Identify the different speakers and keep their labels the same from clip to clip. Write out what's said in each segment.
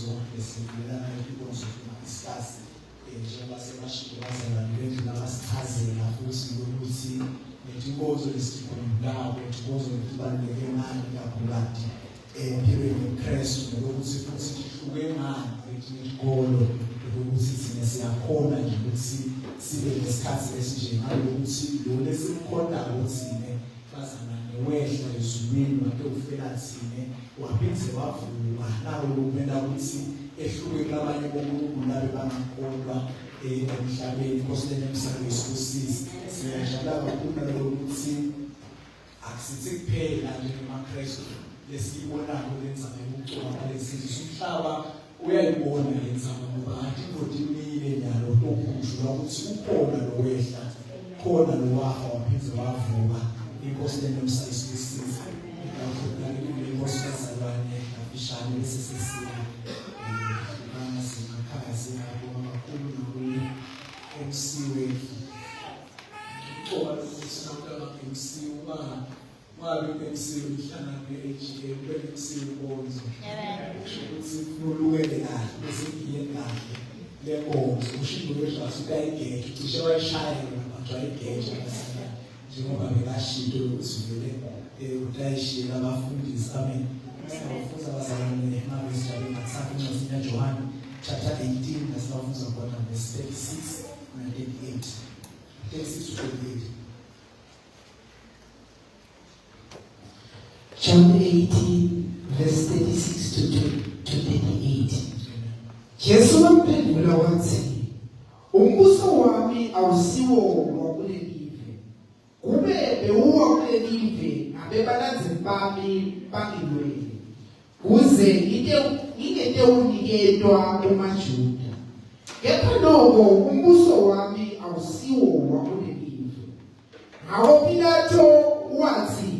Speaker 1: inkonzo lesivulana inkonzo kumaskasi njengoba sebashilo bazalwane nabasichazela futhi ukuthi inkonzo lesikhombulawo inkonzo lebaluleke ngani kakhulu empilweni yeKristu nokuthi futhi ihluke ngani kwezinkolo ukuthi thina siyakhona nje ukuthi sibe nesikhathi esinjengalo ukuthi lo lesimkhonda ukuthi bazalwane wehla ezulwini wakhe ufela thine waphindze wavuka nawo kumele ukuthi ehluke labanye bonkulunkulu labe bangakholwa emhlabeni Nkosi emhlabeni sisisi siyajabula kakhulu ukuthi akusithi kuphela njengamaKristu lesibonayo lenzaba yokucwaba lesizwe umhlaba uyayibona lenzaba ngoba indodi imile nyalo okukhujula ukuthi ukhona lo wehla khona lo wafa waphindze wavuka Inkosi emhlabeni sisisi Inkosi yazalwane abishane lesisisi MCwe ngoba sinawutaka MCwa wabe MCwe ihlangana neHA kube MCwe bonzo ukuthi kulukele kahle bese iye kahle lenkonzo ushindo weshathi ukayigeke cishe wayishaya abantu ayigeke njengoba bekashido ukuthi vele utayishela abafundisi amen siyafunza abazalwane mabese bathatha incwadi kaJohane chapter 18 nasibafunza khona verse 36 and 38. 36 to 38.
Speaker 2: John 18 verse 36 to 38. Jesu wamphendula wathi, umbuso wami awusiwo wakulelive. Kube bewuwakulelive abebalandeli bami bangilwele. Kuze ngingeke uniketwa kumaJuda. Kepha noko umbuso wami awusiwo wakulelive. Ngawo Pilato wathi,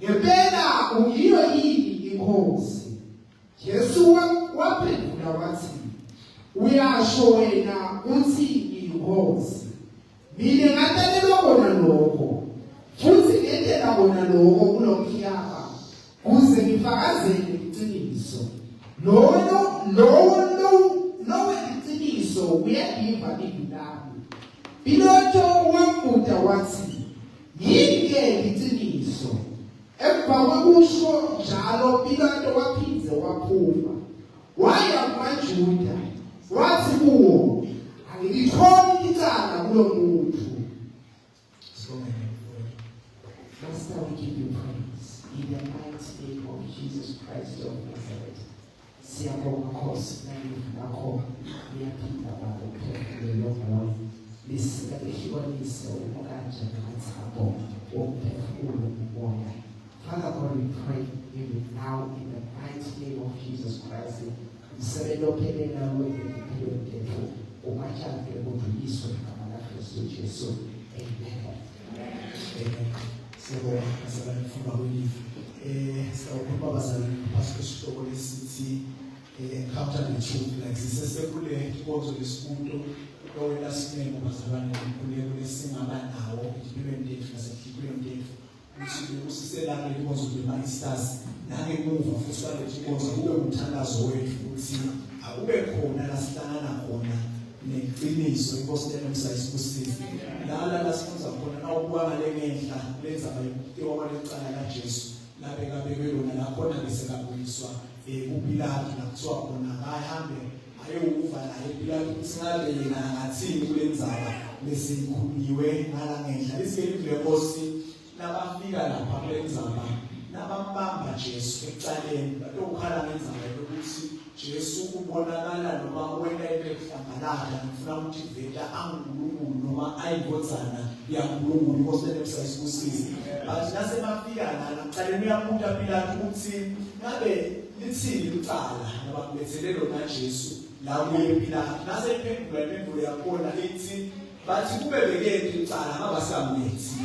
Speaker 2: ngempela ungiyo yini inkosi? Jesu waphendula wathi, uyasho wena uthi ngiyinkosi. Mina ngatalelwa kona lokho, futhi ngendlela kona lokho kulomhlaba, kuze ngifakazele iqiniso. Lowo iqiniso uyagiva ilami. Pilato wambuza wathi, yini-ke iqiniso? Emva kokusho njalo Pilato waphindze waphuma. Waya kumaJuda, wathi kuwo, angilitholi icala kulo muntu.
Speaker 3: Master, we give you praise in the mighty name of Jesus Christ of Nazareth. Siyabonga Nkosi nakho niyaphinda balokho lo lisihlukanise ukanje namathambo wokuphefumula umoya. Father God, we pray even now in the mighty name of Jesus Christ. Msebelophelela wempilo ntetho umajake kudluliswe igama laKristu Jesu. Amen.
Speaker 1: Siyabonga abazalwane mfuna kwelive. Sawukhuluma abazalwane phakathi kwesihloko lesithi encounter the truth like sisesekule inkonzo lesibuntu lowela sinemo abazalwane inkululeko lesingaba nawo empilweni yethu nasehliziyweni yethu ukuthi usiselapha inkonzo lema-Easters nangemuva futhi kwalethi inkonzo kube umthandazo wethu ukuthi akube khona la sihlangana khona neqiniso Inkosi emsayisibusisi la lasifunza khona nawukwangale ngenhla lenzaba yokucala kaJesu labekabekwe lona lakhona besekabuyiswa kuPilato nakuthiwa khona ahambe ayewuva naye Pilato ukuthi ngabe yena ngathini kulenzaba lesikhulunywe ngala ngenhla liselivile Nkosi labafika lapha kulenzaba nabambamba Jesu ecaleni batokukhala ngenzaba yokuthi Jesu ubonakala noma wena ekuhlangalala ngifuna ukuthi veta anguNkulunkulu noma ayivodzana yaNkulunkulu Inkosi emsayisibusisi bathi nasebafika la ecaleni uyabuza Pilato ukuthi ngabe lithini icala nababethele lona Jesu la kuye Pilato nasephendula impendulo yakhona ethi bathi kube bekethu icala ngabasamulethi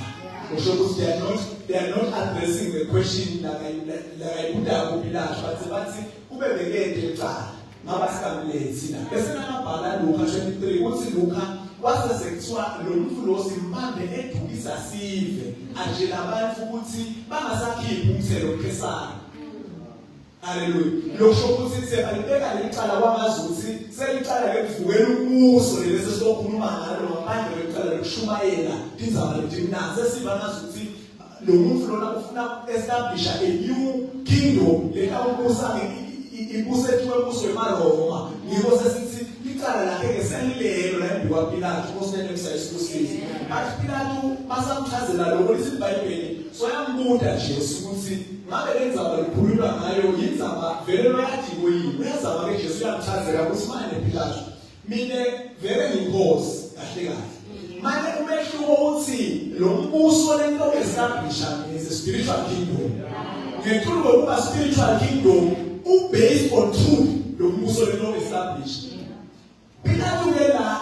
Speaker 1: kusho ukuthi they are not addressing the question like uDawu Pilato bathi kube bekethu icala ngabasamulethi na bese namabhala Luka 23 uthi Luka wasesekuthiwa lo mfu lo simpande edukisa sive anje labantu ukuthi bangasakhiphi umthelo eKesari Hallelujah. Lokho ukuthi sebalibeka lecala kwamazuthi selicala lekuvukela umuso lesi sokukhuluma ngalo ngaphandle kwecala lokushumayela indaba letimnanzi sesiba ngazuthi lo muntu lona ufuna establish a new kingdom lekawubusa ibusethiwe kuso emaroma ngiko sesithi icala lakhe keselilelo la embiwa Pilato kosele kusayisikusisi but Pilato basamchazela lokho lesithi eBhayibhelini so yambuda Jesu ukuthi ngabe lenzaba likhululwa ngayo yinzaba vele loyadiko yini uyazaba ke Jesu uyamchazela ukuthi manje Pilato mina vele ngiyinkosi kahle kahle manje umehluko uthi lo mbuso lento establisha is a spiritual kingdom ngethuluko kuba spiritual kingdom based on truth lo mbuso lento established Pilato yena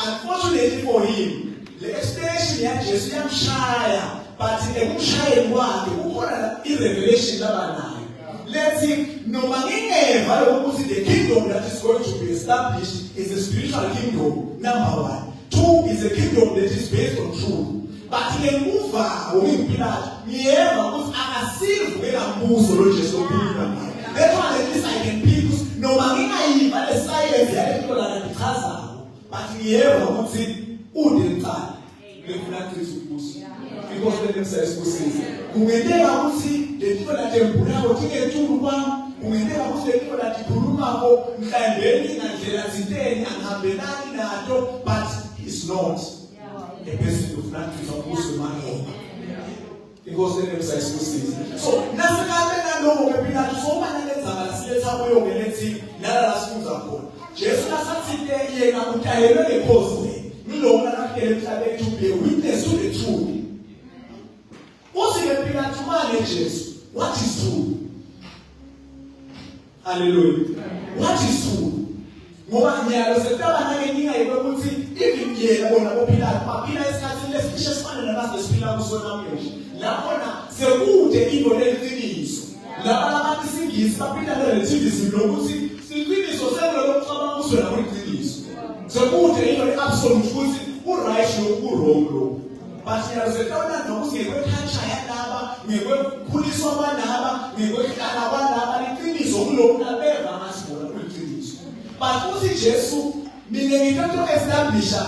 Speaker 1: unfortunately for him le explanation ya Jesu yamshaya but ekumshayeni kwakhe kukhona i-revelation labanayo lethi noma ngingeva ukuthi the kingdom that is going to be established is a spiritual kingdom number one. Two is a kingdom that is based on truth. But ngemuva ngokuyiPilato ngiyeva ukuthi akasivukela mbuso lo Jesu okhuluma. That's why at least I can pick noma ngingayiva le science yalento la ndichazayo but ngiyeva ukuthi udenqala ngifuna Kristu kubuso. Because let them say sikusiza. Kungenteka ukuthi lento la temple yakho tingethulu kwami kungenteka ukuthi lento la dikhuluma ko mhlawumbe ngandlela zinteni angihambelani nato but it's not a person of not to suppose money. Because let them say sikusiza. So nasikabe naloko bePilato so manalenzaba lasiletha kuyo ngelethi nala lasifuza khona. Jesu nasathi yena utayelwe lepozi ngilona nakele emhlabeni to be a witness to the truth. What's the Pilato manje Jesu? What is true? Hallelujah. What is true? Ngoba nyalo setaba nangenkinga yokuthi even yena bona boPilato baphila esikhathini lesisho sifana nalabo esiphila kuso namhlanje. Lapho sekude into leqiniso. Lapha abantu singisi baphila relativism lokuthi siqiniso senelo kucabanga kuso lapho iqiniso. Sekude into le-absolute ukuthi u-right noku-wrong lo. But yazetona nokuthi ngekweculture yalaba ngekukhuliswa kwanaba ngekwehlala kwanaba liqiniso kulokhu labeva amasibona kuliqiniso. But uthi Jesu mina ngithatha establisha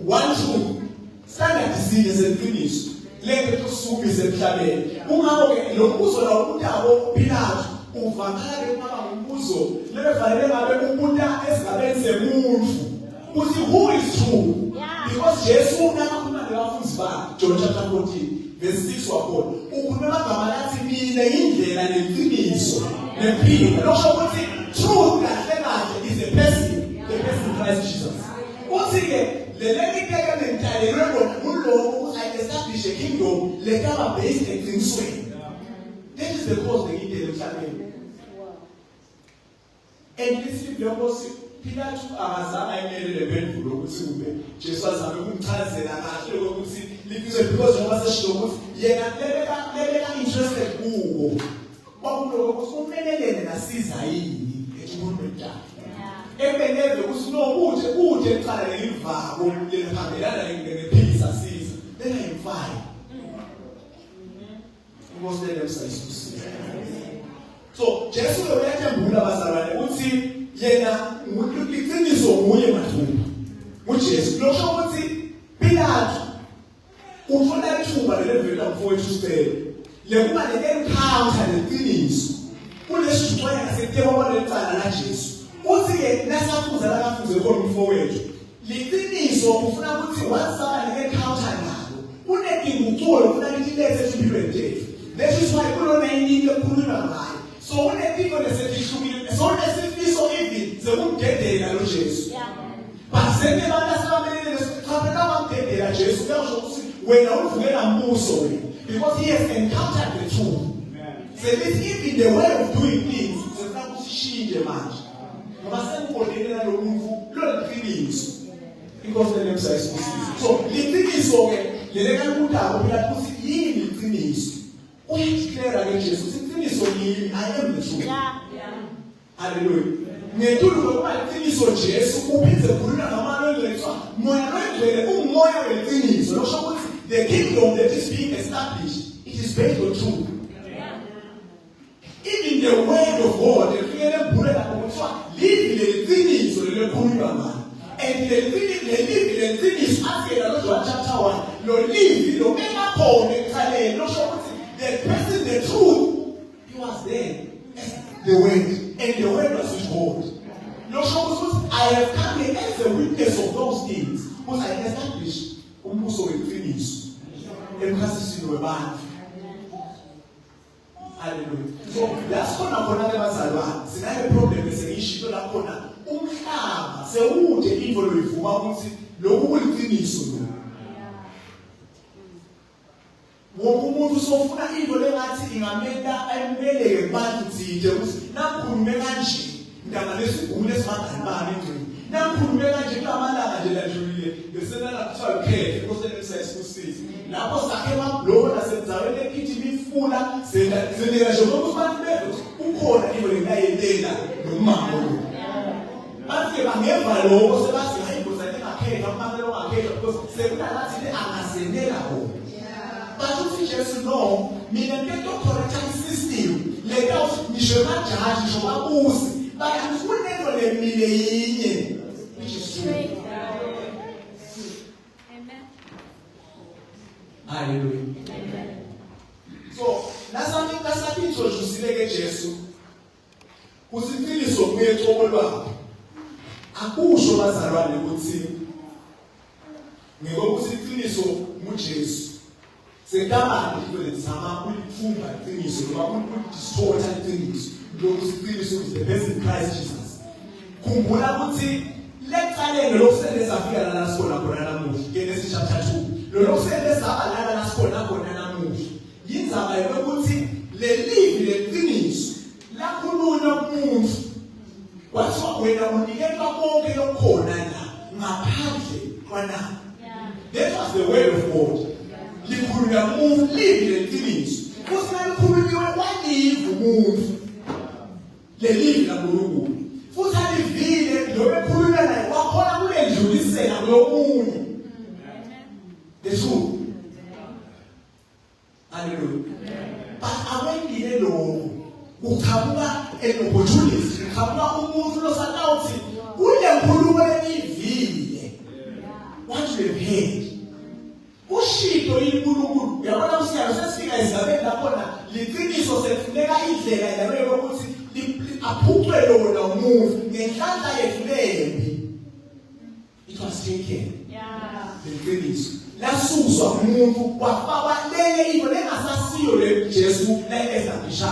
Speaker 1: one truth standard izinto zeqiniso lento kusukisa emhlabeni ungako ke lo mbuzo la ubutabo Pilato uvakala ekubaba ngumbuzo lebefanele ngabe umuntu esigabeni semuntu uthi who is true because Jesu unakhuluma nabafundi bakhe John chapter 14 verse 6 wakhona ukhuluma ngama lathi mina indlela neqiniso nephilo lokho ukuthi truth kahle kahle is the person Christ Jesus uthi ke leleni keke mentalelo kuloko establish a kingdom lekaba based eqinisweni. That is the cause they needed emhlabeni. And listen lokho Pilato akazama emelele lephendvulo ukuthi kube Jesu azame ukumchazela kahle ukuthi libizo because ngoba sesho ukuthi yena lebeka interested kuwo kwakuloko ukuthi umelelene nasiza yini ekhulumeni yakhe. Ebeneze ukuthi no kude eqala lelivako leliphambelana nephilisa siza then I'm fine. Because they themselves sikusiza. So Jesu uyathembula bazalwane uthi yena liqiniso nguye mathupha uJesu lokho ukuthi Pilato uthola ithuba lelevela mfowethu sibele lekuba le-encounter leqiniso kulesithwala ngasekuthe kwalecala la Jesu uthi ke nasafuza la kafuze khona umfowethu liqiniso ufuna ukuthi wasaba le-encounter nalo unedingukulo ufuna lithi lethe empilweni tethu. That is why kulona iningi ekhuluma ngayo so unedingo lesethishukile so lesifiso even sekumdedela lo Jesu basene abantu asabamelele lesixhaphela bamdedela Jesu kuyasho ukuthi wena uvukela mbuso wena because he has encountered the truth. So this even the way of doing things sefuna kusishintshe manje ngoba sengubonela lo muntu lo liqiniso because the name says so liqiniso ke leleka kudabo phela ukuthi yini liqiniso uyadeclare ke Jesu iqiniso yini I am the truth. Hallelujah. Ngethulu ngoba iqiniso Jesu uphinze khulula ngamalo lethu moya wengcwele umoya weqiniso lokho ukuthi the kingdom that is being established it is based on truth. Even the word of God kukhulunywa ngalo. And the thing is after John chapter 1, lo live lo engakhona ekhaleni lo show ukuthi the person, the truth, he was there as the word, and the word was with God. Lo show ukuthi I have come here as a witness of those things, because I establish umbuso weqiniso emkhasisini webantu. Hallelujah. So that's khona abazalwane sinayo problem eseyishilo la khona umhlaba sewude into loyivuma ukuthi lokhu kuliqiniso lo. Wonke umuntu sofuna into lengathi ingamela ayimeleke kubantu thide ukuthi nakhulume kanje ndaba lesigule esibangani bami endlini. Nakhulume kanje kulamalanga nje ladlulile besenala kuthiwa ukhethe kosenesayizi kusisi. Lapho sakhe mablow nasenzaweni ekithi bifula sendela nje ngoba ufanele bethu ukhona into lengayenela nomama lo. Bathi bangeva lokho sebathi hayi ngozane ngakhetha kumamela ongakhetha because sekunalathi le angasenela khona. But if Jesus no, mina ngiyothola system leka ngisho majaji ngisho babusi bayafuna le mile yinye which is true.
Speaker 4: Amen.
Speaker 1: Hallelujah. So nasathi introduce ke Jesu kusiqiniso kwethu lwakhe akusho bazalwane ukuthi ngekusiqiniso muJesu sekabani kulezama kulifunda iqiniso noma kulidistorta iqiniso lokusiqiniso is the person Christ Jesus. Khumbula ukuthi lecaleni lokusebenza fika la sibona khona namuhla Genesis chapter 2 lo lokusebenza abalala la sibona khona namuhla yinzaba yokuthi lelivi leqiniso lakhulunywa kumuntu kwathiwa wena unikela konke lokhona la ngaphandle kwana. That was the word of God. Likhulunywa umuntu livi leqiniso kusalikhulunywe walivu umuntu lelivi laNkulunkulu futhi alivile lo bekhulunywa naye wakhona kulendlulisela kulomunye. The truth. Hallelujah. But awendile lokho kuqhamuka opportunity kuqhamuka umuntu losatawuthi kule nkulumo lenivile what you have heard ushito inkulunkulu yabona usiyalo sesifika ezabeni lakhona liqiniso sefuneka indlela yayo yokuthi aphucwe lona umuntu ngenhlanhla yethu lembi. It was taken. Liqiniso lasuswa umuntu kwafakwa lele into lengasasiyo le Jesu le establisha.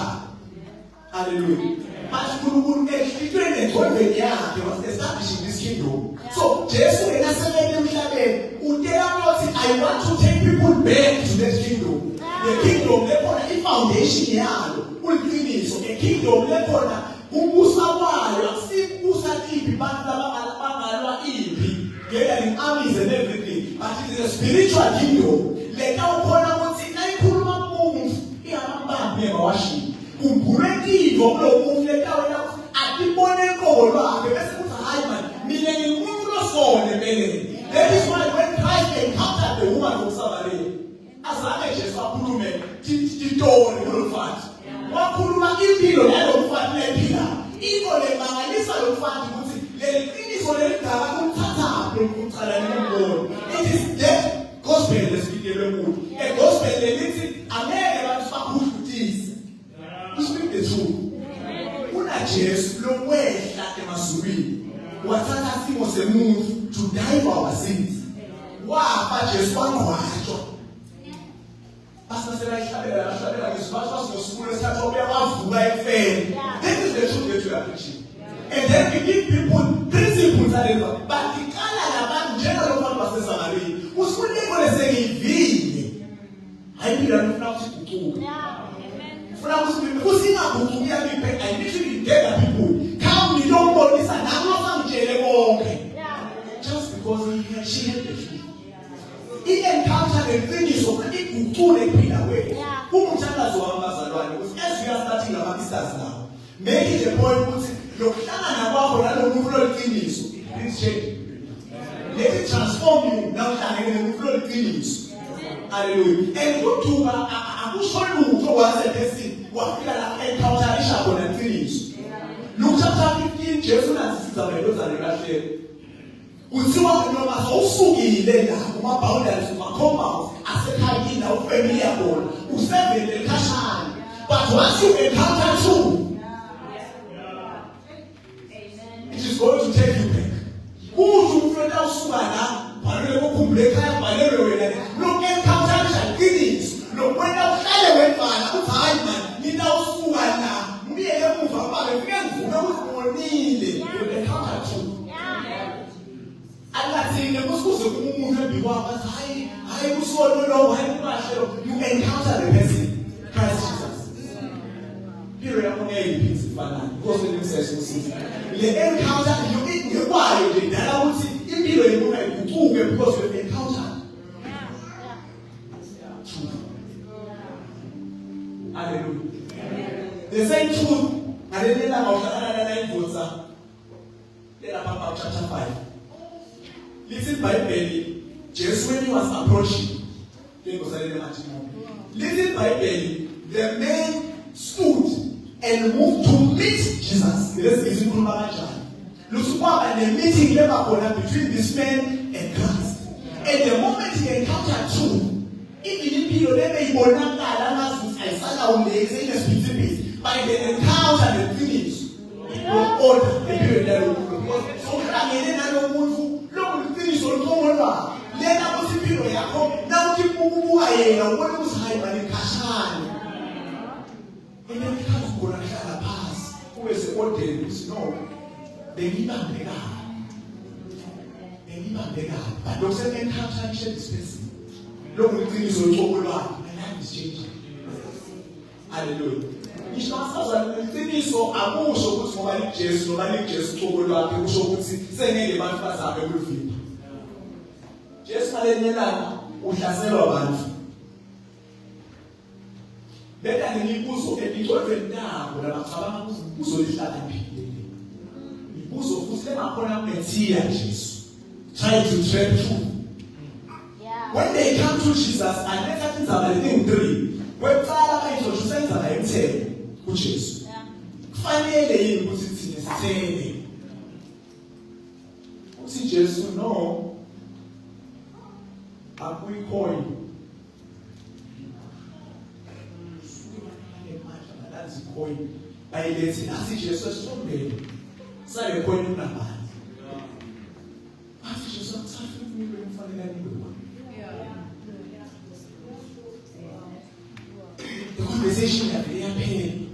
Speaker 1: Hallelujah. But uNkulunkulu ehlitweni engqondweni yakhe was establishing this kingdom. So Jesu enasebenza emhlabeni utela ukuthi I want to take people back to that kingdom. The kingdom lekhona ifoundation yalo uliqiniso. The kingdom lekhona umbusa wayo akusibusa lipi bantu labangalwa ipi. There are armies and everything. But it is a spiritual kingdom. Leka ukhona ukuthi nayikhuluma umuntu ihambamba ngewashi. Kumbulekile kulo muntu lekawana atibone nkolo akhe bese kuthi hayi man mina ngimuntu losone empeleni. That is why when Christ encountered the woman from Samaria azame Jesu akhulume titori kulomfathi wakhuluma impilo yalo mfathi lephila into lemangalisa lo mfathi ukuthi leliqiniso leligaba kumthatha lokucala nembono. It is that gospel lesifikele kulo a gospel lelithi angeke abantu bakhuthuthise. We speak the truth. Una Jesu lo wehla emazulwini wathatha isimo semuntu to die for our sins. Wafa Jesu wangcwatshwa. Pastor said I ngisibaswa sinosikule esithatha obeyawavuka efeni. This is the truth that we are preaching. And then we give people principles and but ikala labantu njalo abantu baseSamaria. Usikunike lesengivile. Hayiphila nofuna ukuguquka. I literally get people come me don't bother this and just because she had the truth. He encountered the things of it could do the pin away. Who channels or because as we are starting our sisters now, make it a point look please change. Let it transform you now hallelujah. And go to I'm sorry who was a person what we are encountering on and finish. Luke chapter 15, Jesus and those are Kuthiwa noma sowusukile la kuma-boundaries, kuma-compounds asekhaya indawo ufamily yakona, usevele ekhashana. But once you encounter truth, it is going to take you back. Kuthi ufuna usuka la, bhalele ukukhumbula ekhaya, bhalele wena lo-encounter iqiniso. Nokwenda uhlale wemfana uthi hayi man, mina usuka la, ngiyele emuva babe fike ngivume ukubonile. You encounter truth. Alathini kusuze kumuntu ebikwakho athi hayi kusona lo, hayi kukahle lo. You encounter the person, Christ Jesus. Impilo yakho ngeke ifana because nemsebenzi usiza. Le encounter ngekwayo nje dala ukuthi impilo yakho ayiguquke because you encounter. Hallelujah. The same truth ngalela ngawuhlala la imvutsa. Lela Papa chapter 5. Listen Bible, Jesus when he was approaching, listen Bible, the man stood and moved to meet Jesus. Let's listen to the meeting between this man and Christ. And the moment he encountered truth, even if you never by the encounter the finish, it will order the period that will go. So finish on Tomora. Let us see people now keep moving and what was high by the Kashan. And then comes Gorashana pass. Who is the audience? No. They need not be God. They need not be God. But don't say encounter this person. Look at things on Tomora. My life is changing. Hallelujah. It's not so that so I'm also put for my Jesus, no my Jesus to go back and show what saying the man pass up everything. Just malenela uhlaselwa abantu. Beta ngikuzo ebitholwe ndawo labacabanga kuzo lihlala iphilile. Ibuzo futhi emakhona kunetia Jesu. Try to tread truth. When they come to Jesus and let us about in 3. Webcala bayintroduce indzaba yemthelo kuJesu. Kufanele yini ukuthi thina sithele? Uthi Jesu no. Akuyikhoyo. That's coin. Bayilethi athi Jesu esisombele. Sale coin unabani. Athi Jesu akuthatha impilo emfanele niwe. The conversation that they are paying.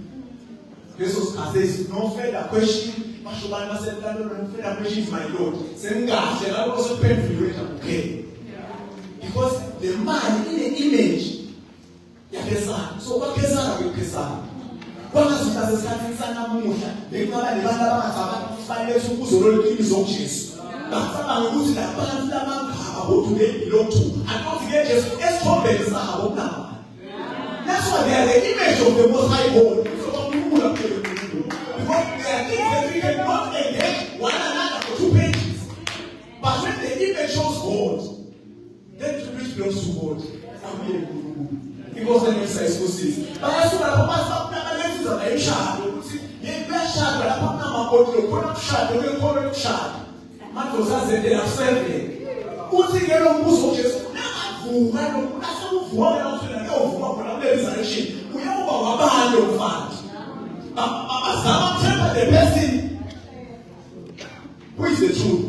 Speaker 1: Jesus says, no further question. Mashobana said, no further questions, my Lord. Sengahle, that was a painful way okay. Because the man in the image, yakesana. So what kesana with kesana? What has it as a starting sana musha? They come and demand about Spanish who so of Jesus. But someone who's in a balance about to they belong to. And not to get just as strong as now. That's why they are the image of the Most High God. Because there are things that we cannot engage one another for 2 pages. But when the image shows God, then to which belongs to God. Because the next size was this. But as soon as I pass up, I'm going to the shadow. The best shadow, I'm going to put up shadow, we'll call it shadow. Man was as they are serving. Who's the yellow moose of Jesus? Who I don't know what else I know for there is a ship. We know about a band of fans. The person who is the truth.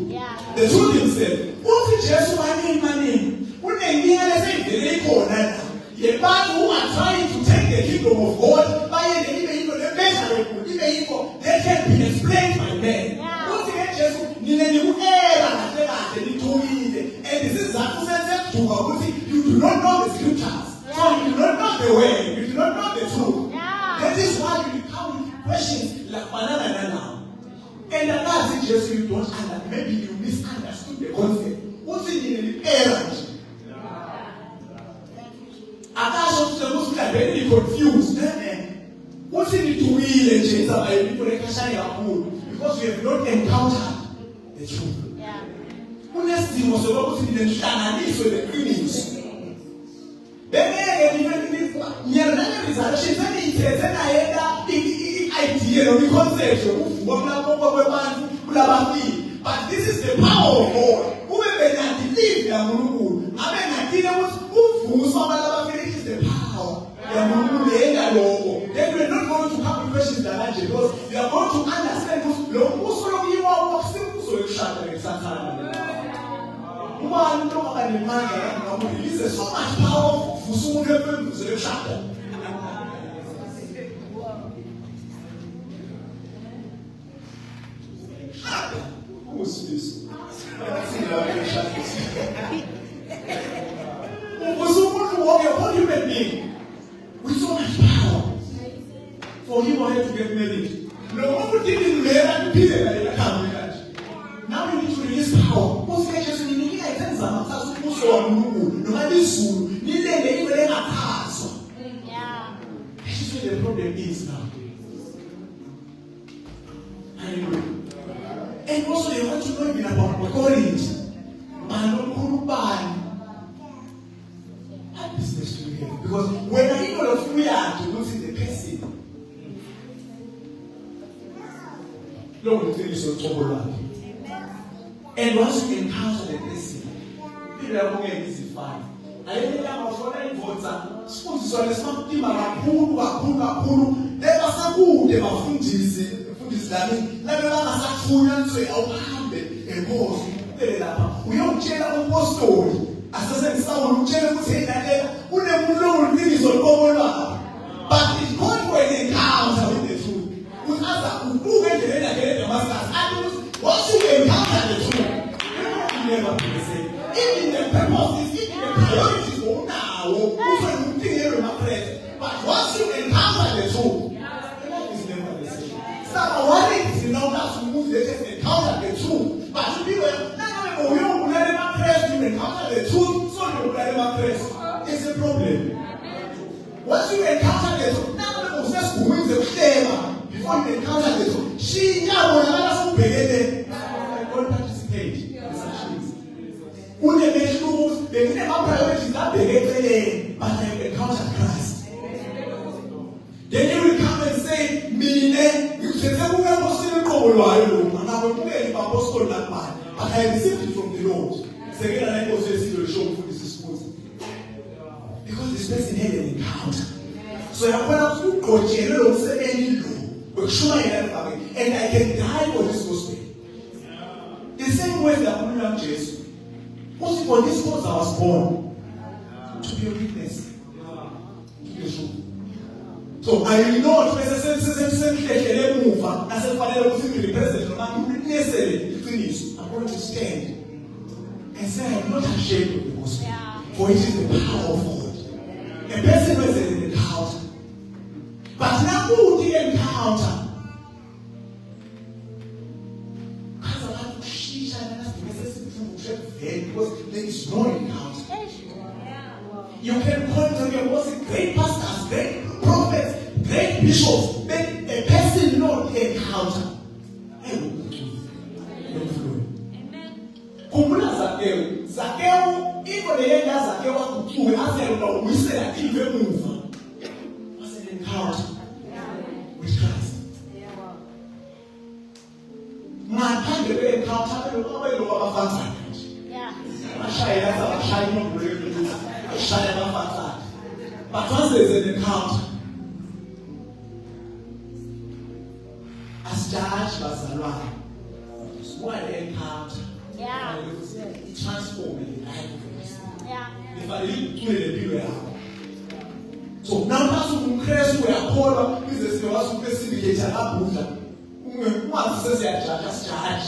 Speaker 1: The truth himself. What is Jesus money? When they hear say the corner, the man who are trying to take the kingdom of God by the evil, the measure, evil, they can be explained by men. What is Jesus? And this is that you do not know the scriptures. So you do not know the way. You do not know the truth. That is why you come with questions like banana. And the last thing Jesus you don't understand. Maybe you misunderstood the concept. What's in the error? Attached to the Muslims are very confused. What's in it to real and change by people like Kashani because we have not encountered the truth. Honesty was about to be the channel for the criminals. Then near resurrection, then I had the idea of the concept of what but this is the power power of God. Ube bengadilive la uNkulunkulu. Abe ngadile ukuthi uvuso abantu abafika is the power. Ya uNkulunkulu yena lokho. Then we are not going to have questions that because you are going to understand lo mbuso lokuyiwa okusimbuzo yokushada ngesathana. Uma into akanemandla ngabe release so much power vuso umuntu embuzo yokushada. What's this? What human being with so much power for him or her to get married. No one didn't marry people now you need to release power. Most cases you need to attend some no this is what the problem is now. And also they want to know even about authority. What business do you have? Because when I equal of we are to lose the person. Lord will tell you so trouble. And once you encounter the person, people are going to be fine. I don't know what I vote. Suppose you are something about who they are so good, they are fundis. Never has a true answer. We don't change our post story. As I said, someone who changes say that we never know things on over. But it's going for an encounter with the truth. We ask who went to the masters. Once you encounter the truth, you never be the same. Even the purposes, even the priorities for now, who think every place. But once you encounter the truth, one thing is not that to move the just encounter the truth, but to be you don't let them press you encounter the truth, so you let them press. It's a problem. Once you encounter the truth, now the process will win the flavor before you encounter the truth. She now will have to pay don't participate. When they make rules, they never priorities that they but they encounter Christ. Then you will come and say, you say, but I received it from the Lord. Second, I also received the show for this disposal. Because this person had an encounter. So I'm going to go to general say any law, and I can die for this gospel. The same way that I'm going to Jesus. Most for this cause I was born to be a witness to the truth. So I know the I'm going to stand and say I'm not ashamed of the gospel. For it is the power of God. A person was in an encounter. But now who did encounter? Because there is no encounter. You can point to your was great pastors, great prophets, great bishops, but a person not encounter. Kumula Zakeu, even the end as Zakeu to answer we said that he will move. Was an encounter with Christ. My time to encounter the way of a but once there is an encounter, as judged by Zalwan, what an encounter. It transformed the life of Christ. If I didn't do it, so now that's who Christ were called. This is the one who facilitates an Abuja. Who says just judge.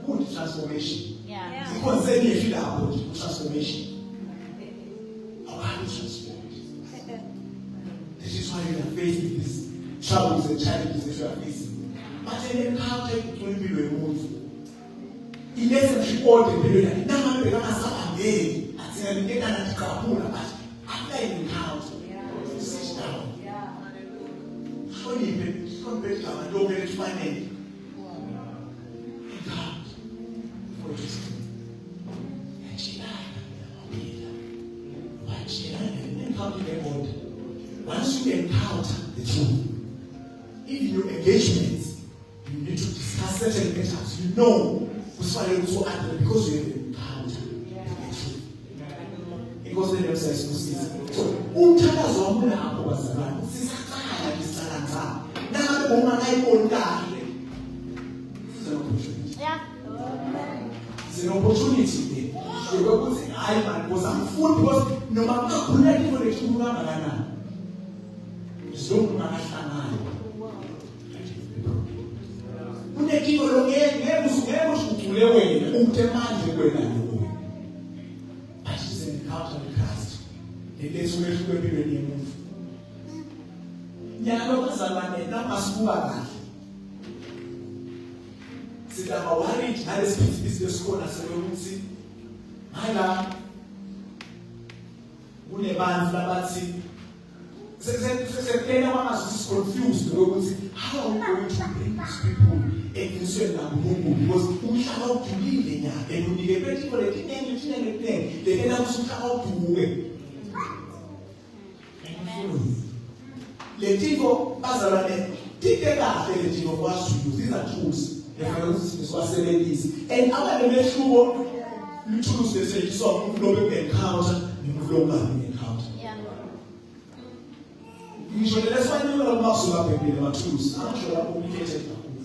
Speaker 1: Good transformation. Because then you feel about transformation. Our heart is transformed. This is why you are facing these troubles and challenges that you are facing. But an encounter will be removed. In essence, all the period. Now I'm going to start again. I say I'm getting a kapuna, but after an encounter, you sit down. How do you don't break down and don't get it finally? Once you encounter the truth, in your engagements, you need to discuss certain matters. You know, because you have encounter. Because they themselves will see. So, umthandazo wami lapho bazalwane, sisaqala ngisala nabe uma ngayibonile. It's an opportunity there. Ukuthi hayi man, because I'm full, because noma ngakhuleka into lethulu kangakanani. Zongahlangana. Unekimo lo ngeke usukule wena utemanje kwena lo. But it's an encounter with Christ. Let's wait for the period move. Nyalo bazalwane namasuka kahle. Sida worried ngale speech esikhona sekuthi hala kunebantu labathi sekena is confused ukuthi how are we going to bring these people ekuzweni nakuNkulunkulu because umhlaba udulile nya enunike bethi kole tinenge lekena umhlaba uduke letiko bazalwane tike kahle letiko kwaZulu these are tools esifasebenzisa and abanye behluko tools lesetshenziswa umuntu encounter nomuntu encounter ngisho lesifanyelwa lokusuka bhebhile ama-tools angisho lapho complicated kakhulu.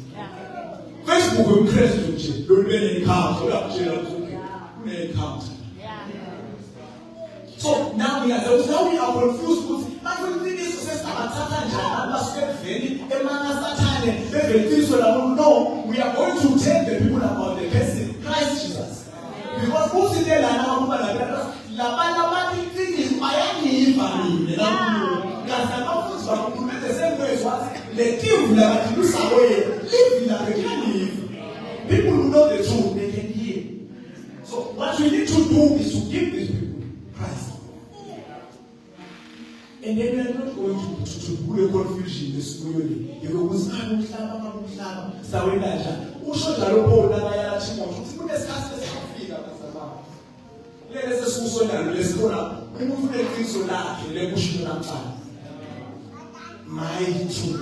Speaker 1: Facebook umkrestu nje lolubene encounter uyakutshela ukuthi une-encounter. So now we are confused ukuthi bakuliqiniso sesizabathatha njani abantu basuke eveni emanasathane beveliswe labo. No, we are going to tell the people about the person Christ Jesus. Because kuthi le lana ukuba labantu abathi bayangiva mina because the same way as what the king people who know the truth, they can hear. So what we need to do is to give these people Christ. And then we are not going to do a confusion this way. You go, my truth.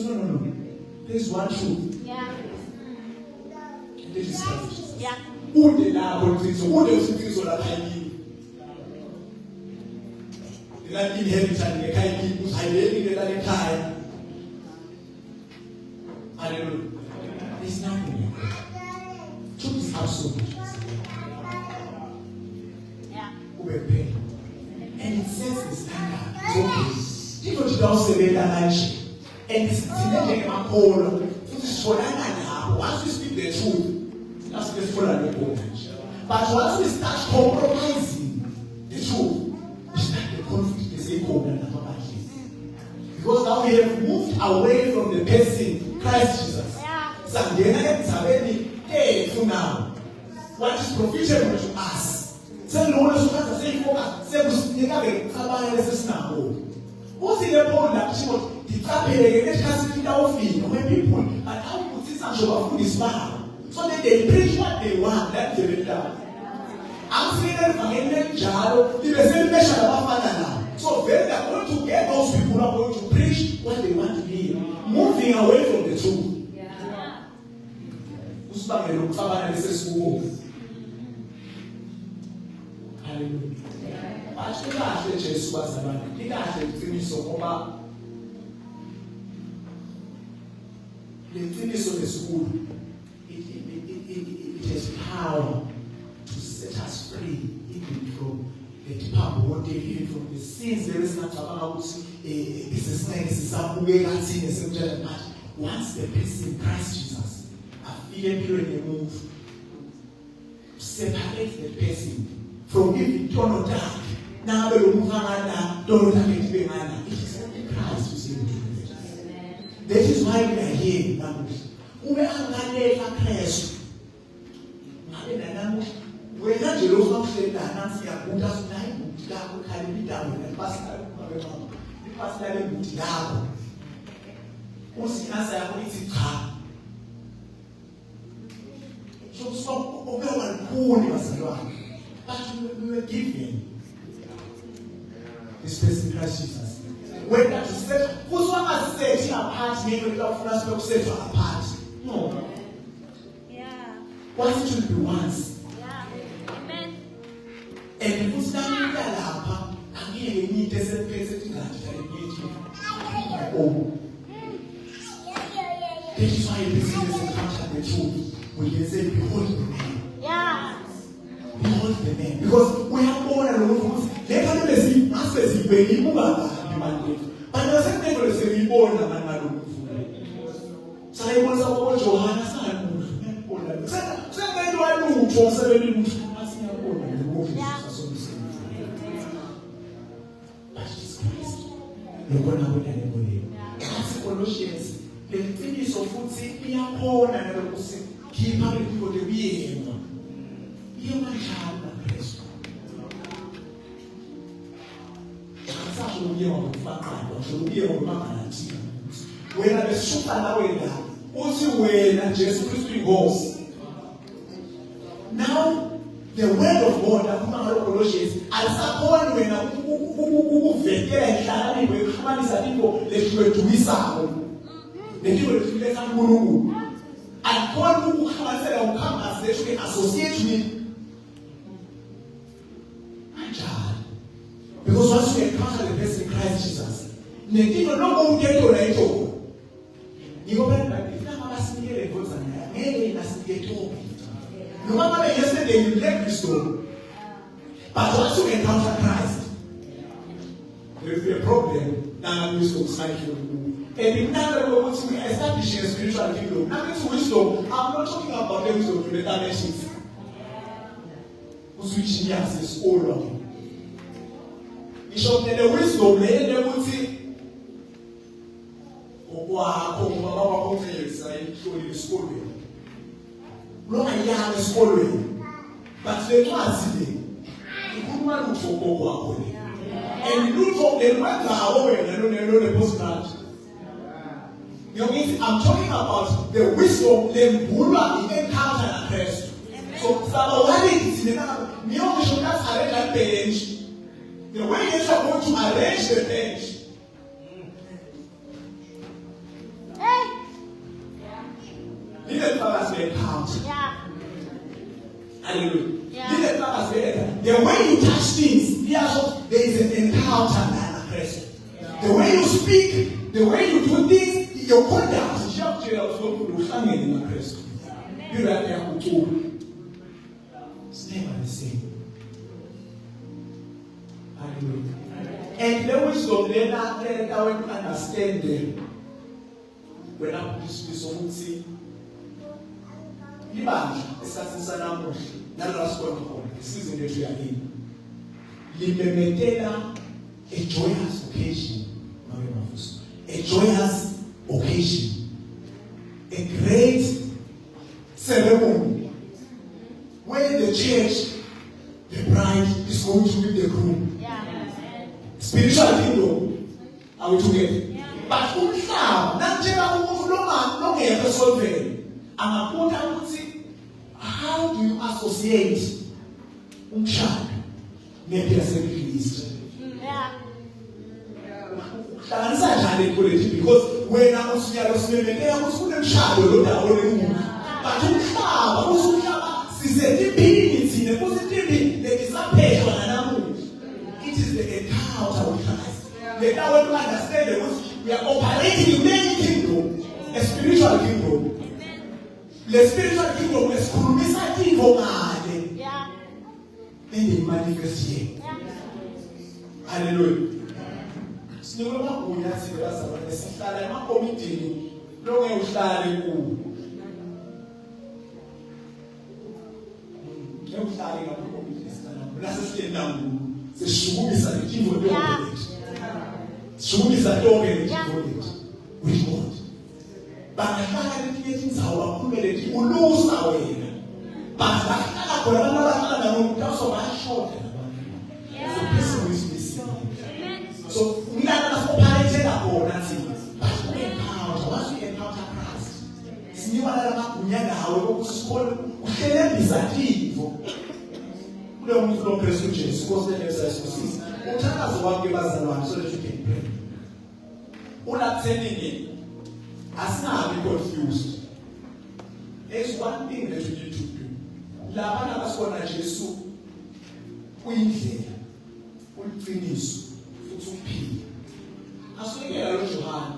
Speaker 1: No. There's one truth.
Speaker 4: Yeah.
Speaker 1: And this is Christ.
Speaker 4: Yeah.
Speaker 1: Who they are going to so who they think so that I need. That inheritance the kind people I live in the time. Hallelujah. There's nothing. Truth is absolute.
Speaker 4: Yeah.
Speaker 1: Who will pay. And it sets the standard. It's okay. People don't say that and it's a call. Once we speak the truth, that's the full and the but once we start compromising the truth, we start the conflict, the same problem and not because now we have moved away from the person, Christ Jesus. So now, what is profitable to us? Say no one is to say focus. Say what's in the point that she was when people and how put this and show food is bad. So that they preach what they want, that's the return. I'm saying that from any child, the same measure about Father now. So when they are going to get those people who are going to preach what they want to hear, moving away from the truth. Hallelujah. Ashikahle Jesu bazalwane likahle iqiniso ngoba leqiniso lesikhulu it has power to set us free even from the department, even from the sins there is not about business sisabukeka thina semtshela manje once the person Christ Jesus afike empilweni move separate the person from giving tono dark. Now the don't it is only Christ who sees it. That is why we are here now. We are not Christ. We're not Jerusalem saying that Nancy and Buddha's time, Buddha carry me down and pastor Buddha. What's the answer? It's a car. So stop over and cool yourself. But we were given this person Christ Jesus. When that is said, who's one has set apart, maybe without us to set apart. What it will be once.
Speaker 4: Amen.
Speaker 1: And if you stand in the lap, angeke ngithi esephethe ngathi ngithi oh. That is why the business encounter the truth. We can say behold the man.
Speaker 4: Yeah.
Speaker 1: Behold the man. Because we have born a lot of things. They can't see masters in Benny Muga. But the second level is a reborn a man. So I was about Johanna. Second, I know for 7 months. Colossians, the finish of food, we are born and keep out for the being. You might have a Christ. Such a year of Fakra, or year of Makanati. When I was super aware, also when I just goes. Now, the word of God that come out of Colossians, as upon when who vector and Shani will come as a people, they were to Isao. They were to let them go. And God who come as they should associate with my child. Because once we encounter the person in Christ Jesus, they didn't know who get your right to. You go back like if I'm asking you a question, maybe I'm asking you. No matter yesterday you left the store, but once you encounter Christ, there will be a problem. Now I'm used to sign you. And in that way, once we establish a spiritual kingdom, now this wisdom, I'm not talking about the wisdom to the dimensions. Which yes is all wrong. Bishop, the wisdom, they will say, oh, wow, no, I am a scholar, but they can't see them. You couldn't look for Coco. And you look for them right now, and I don't know the postcard. You know, I'm talking about the wisdom, the Buddha, the encounter and Christ. So, somebody is in the new should not arrange that page. The way you are going to arrange the page. Didn't tell us the encounter. Hallelujah. The way you touch things, there is an encounter and a present. The way you speak, the way you do things, your conduct. It's never the same. Hallelujah. And the wisdom, they're not there to understand them. When I put this on, see. Ibandla esasisa namuhla nalasikhona khona isizwe lethu yakini limemethela a joyous occasion a joyous occasion, a great ceremony where the church, the bride is going to meet the groom. Spiritual kingdom are we together? But umhlaba nanjena umuntu lo ngeke solve angabuka ukuthi how do you associate umshado nephesed Christ? Hlanganisa njani ipolitiki because wena usiyalo simemetela ukuthi kunemshado lo dawo lenkulu but umhlaba usumhlaba sizethe iphini thina positive lekisaphezwa nanamuhla. It is the encounter with Christ. The power to understand that we are operating in many kingdoms, a spiritual kingdom. The spiritual kingdom is promising for God. Then they manifest here. Hallelujah. Sinoma kuya sibasa besihlala emakomitini lonke uhlale ku. Uhlale ngakomitini sibana. Lasesithendamu sishumisa lekinto lonke. Shumisa lonke lekinto. We want. Bangahlala lekinto indzawo bakhulumele ulusa wena. Bangahlala khona abantu abadala nomntwana bayashoda nabantu. So person is missing. So we are not operating upon nothing. But we encounter, once we encounter Christ, it's new and how we school disativo. We don't know prescriptions, because the exercise to see. What has one give us the one so that you can pray? All that sending in, as now be confused. There's one thing that you need to do. lapha nabasikona Jesu uyindlela uliqiniso futhi uphila asukela lo Johana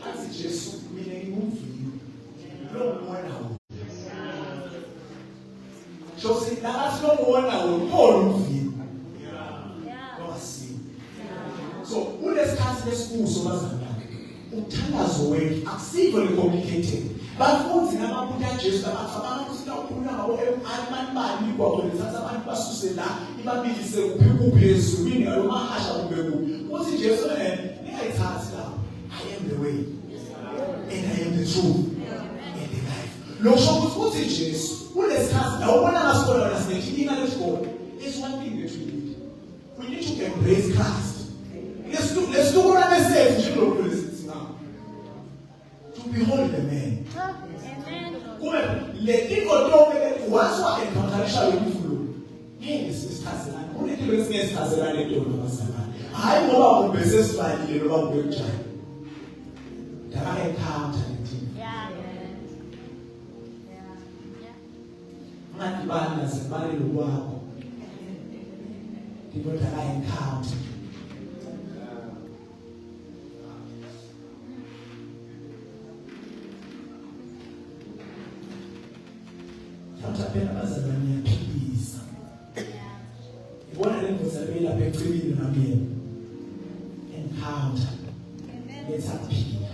Speaker 1: athi Jesu mina ngimuvile lo ngibona Josi nabathi lo ngibona upholo umvile wasi so ulesikhathi lesikuso bazana uthandazo wethu akusikho lecomplicated bafuthi nababuthi kaJesu abafana usika ukhuluma ngabo abantu kwabo lethatha abantu basuse la ibabilise kuphi ezulwini ngalo mahasha kube kuphi uthi Jesu ngiyayithatha la I am the way and I am the truth and the life lo shokuthi Jesu kulesikhathi la ubona ngasikona wena sinethinga lesikole is one thing that we need to embrace Christ let's do what I said njengolokho lesithi now to behold the man le ingotombe waziwa encounterisha yomfulo ngeke sisithazelana kunento lesingezithazelana entolo basana hayi ngoba kumbese sibalile loba kube njani dala encounter lethi manje bana sibale lokwakho ndipo dala encounter Phela bazalwane yaphilisa. Ibona le ngozabe lapha ecibini namini. Encounter. Let's appeal.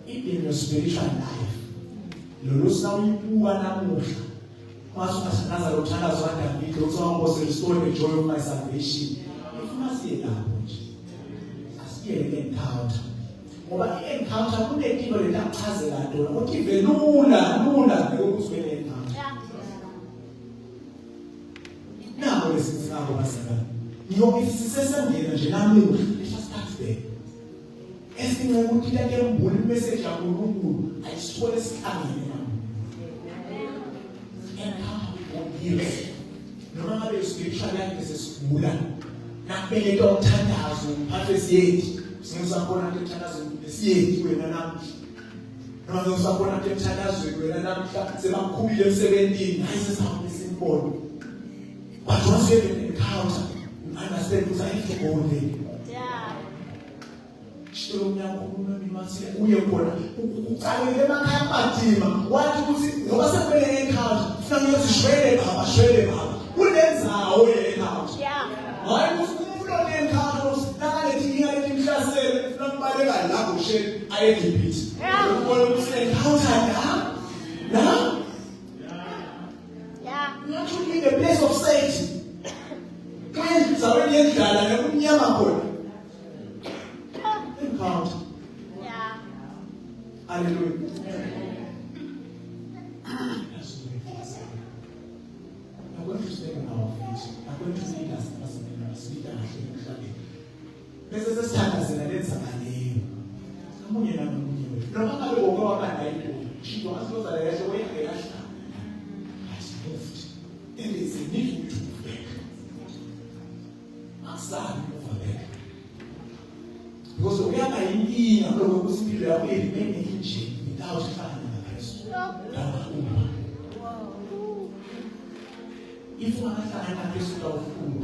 Speaker 1: In your spiritual life. Lolu sawuyibuka namuhla. Masukasanaza lothanda zwanda ngidlo uzawubose restore the joy of my salvation. Ifuna siye lapho nje. Asiye encounter. Ngoba i-encounter kunetiko letakuchazela ntona ukuthi ive lula ukuthi wena encounter nabo lesizako basana ngiyokuthi sisesangena nje namini let's start there esinye ukuthi la kembuli message yaNkulunkulu ayisithole sihlangene nami encounter noma ngabe spiritual life sesigula nakubele into okuthandazo uphathe siyethi singasabona into ethandazo siyethi wena namhla noma singasabona into ethandazo wena namhla sebakhulile emsebenzini hayi sesihamba simbona but once you encounter you understand ukuthi ayikho shilo umnyango unomimasi uye khona ucalele emakhaya amadima wathi ukuthi ngoba sekubele encounter kufanele uzishwele baba kunenzawo ye-encounter hayi umuntu one-encounter nakalethi ngingalethi mhlasele ufuna ukubaleka lapho ushele ayegibhithi ukubona ukuthi encounter na not to be the place of safety kwenzaweni yendlala nekumnyama khona encounter hallelujah I'm going to stay on our feet. I'm going to lead us as a leader. Bese sesithandazela lenza ngaleyo. Kamunye namunye. Noma ngabe ngokwaba nayo. Shilo asizoza la yasho wayengeka hlala. Has moved. And it's a need to move back. Asabi move back. Because uyaba yinkinga lokho kusipilo yakho remain nje without finding a person. If you want to find a person of food,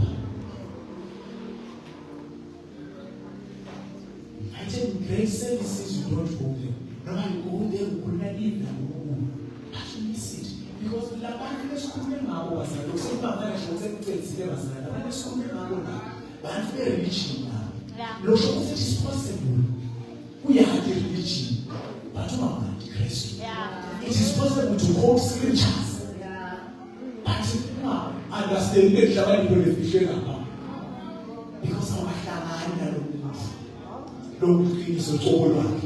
Speaker 1: I tell you, great services you don't go there. No, you go there, you could not leave them. But you miss it. Because the Laban is coming out was a little bit of a little but very rich now. No, it is possible. We are reaching, but we are not Christ. It is possible to quote scriptures. Understand the Shabbat qualification because our Lord is a total.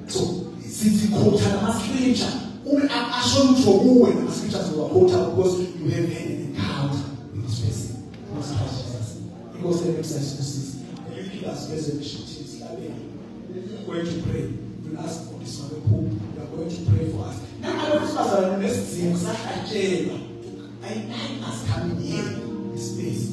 Speaker 1: So, since you quote a scripture, only action for who and scriptures were quoted because you have had an encounter with this person. He goes to exercises. You give us resolutions. We are going to pray. We will ask for this one. We are going to pray for us. Now, I don't know if let's sing such a jail. I must come here in this place.